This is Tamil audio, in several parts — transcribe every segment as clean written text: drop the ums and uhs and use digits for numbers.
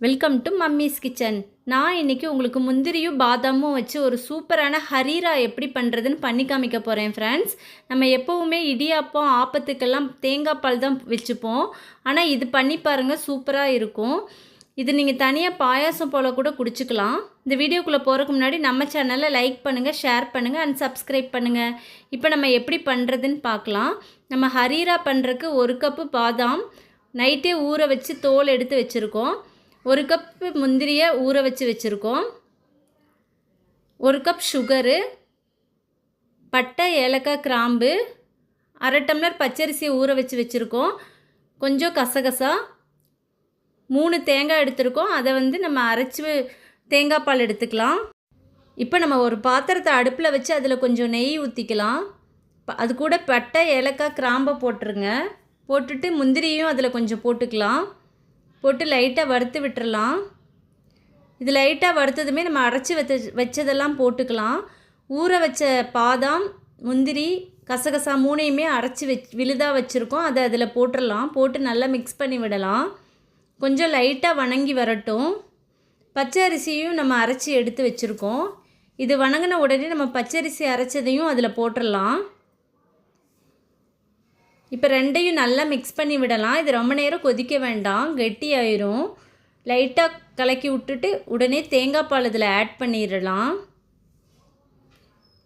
Welcome to mummy's kitchen. நான் இன்றைக்கி உங்களுக்கு முந்திரியும் பாதாமும் வச்சு ஒரு சூப்பரான ஹரீரா எப்படி பண்ணுறதுன்னு பண்ணி காமிக்க போகிறேன் ஃப்ரெண்ட்ஸ். நம்ம எப்போவுமே இடியாப்பம் ஆப்பத்துக்கெல்லாம் தேங்காய் பால் தான் வச்சுப்போம். ஆனால் இது பண்ணி பாருங்கள், சூப்பராக இருக்கும். இது நீங்கள் தனியாக பாயாசம் போல் கூட குடிச்சிக்கலாம். இந்த வீடியோக்குள்ளே போகிறதுக்கு முன்னாடி நம்ம சேனலை லைக் பண்ணுங்கள், ஷேர் பண்ணுங்கள் அண்ட் சப்ஸ்கிரைப் பண்ணுங்கள். இப்போ நம்ம எப்படி பண்ணுறதுன்னு பார்க்கலாம். நம்ம ஹரீரா பண்ணுறதுக்கு 1 கப்பு பாதாம் நைட்டே ஊற வச்சு தோல் எடுத்து வச்சுருக்கோம். 1 கப்பு முந்திரியை ஊற வச்சு வச்சுருக்கோம். 1 கப் சுகரு, பட்டை, ஏலக்காய், கிராம்பு, 1/2 டம்ளர் பச்சரிசியை ஊற வச்சு வச்சுருக்கோம். கொஞ்சம் கசகசா, 3 தேங்காய் எடுத்துருக்கோம். அதை நம்ம அரைச்சி தேங்காய் பால் எடுத்துக்கலாம். இப்போ நம்ம ஒரு பாத்திரத்தை அடுப்பில் வச்சு அதில் கொஞ்சம் நெய் ஊற்றிக்கலாம். அது கூட பட்டை, ஏலக்காய், கிராம்பை போட்டுருங்க. போட்டுட்டு முந்திரியும் அதில் கொஞ்சம் போட்டுக்கலாம். போட்டு லைட்டாக வறுத்து விட்டுறலாம். இது லைட்டாக வறுத்ததுமே நம்ம அரைச்சி வச்சதெல்லாம் போட்டுக்கலாம். ஊற வச்ச பாதாம், முந்திரி, கசகசா 3யுமே அரைச்சி விழுதாக வச்சுருக்கோம். அதை அதில் போட்டுடலாம். போட்டு நல்லா மிக்ஸ் பண்ணி விடலாம். கொஞ்சம் லைட்டாக வணங்கி வரட்டும். பச்சை அரிசியும் நம்ம அரைச்சி எடுத்து வச்சுருக்கோம். இது வணங்கின உடனே நம்ம பச்சரிசி அரைச்சதையும் அதில் போட்டுடலாம். இப்போ 2யும் நல்லா மிக்ஸ் பண்ணி விடலாம். இது ரொம்ப நேரம் கொதிக்க வேண்டாம், கெட்டி ஆயிரும். லைட்டாக கலக்கி விட்டுட்டு உடனே தேங்காய் பால் இதில் ஆட் பண்ணிடலாம்.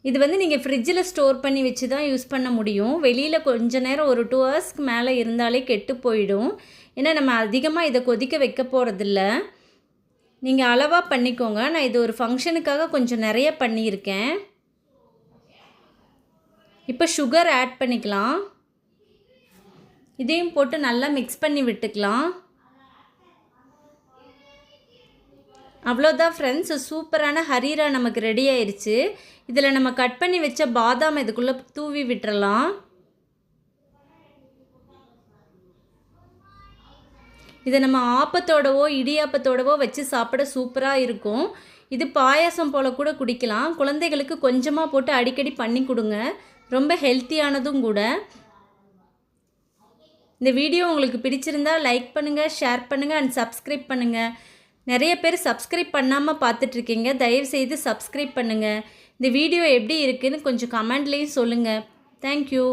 இது நீங்கள் ஃப்ரிட்ஜில் ஸ்டோர் பண்ணி வச்சு தான் யூஸ் பண்ண முடியும். வெளியில் கொஞ்ச நேரம் ஒரு 2 ஹவர்ஸ்க்கு மேலே இருந்தாலே கெட்டு போயிடும். ஏன்னா நம்ம அதிகமாக இதை கொதிக்க வைக்க போகிறதில்ல. நீங்கள் அளவாக பண்ணிக்கோங்க. நான் இது ஒரு ஃபங்க்ஷனுக்காக கொஞ்சம் நிறைய பண்ணியிருக்கேன். இப்போ சுகர் ஆட் பண்ணிக்கலாம். இதையும் போட்டு நல்லா மிக்ஸ் பண்ணி விட்டுக்கலாம். அவ்வளோதான் ஃப்ரெண்ட்ஸ், சூப்பரான ஹரீரா நமக்கு ரெடி ஆயிடுச்சு. இதில் நம்ம கட் பண்ணி வச்ச பாதாம் இதுக்குள்ளே தூவி விட்டுறலாம். இதை நம்ம ஆப்பத்தோடவோ இடியாப்பத்தோடவோ வச்சு சாப்பிட சூப்பராக இருக்கும். இது பாயாசம் போல் கூட குடிக்கலாம். குழந்தைகளுக்கு கொஞ்சமாக போட்டு அடிக்கடி பண்ணி கொடுங்க. ரொம்ப ஹெல்த்தியானதும் கூட. இந்த வீடியோ உங்களுக்கு பிடிச்சிருந்தால் லைக் பண்ணுங்கள், ஷேர் பண்ணுங்கள் அண்ட் சப்ஸ்கிரைப் பண்ணுங்கள். நிறைய பேர் சப்ஸ்கிரைப் பண்ணாமல் பார்த்துட்ருக்கீங்க. தயவுசெய்து சப்ஸ்கிரைப் பண்ணுங்கள். இந்த வீடியோ எப்படி இருக்குதுன்னு கொஞ்சம் கமெண்ட்லேயும் சொல்லுங்கள். தேங்க்யூ.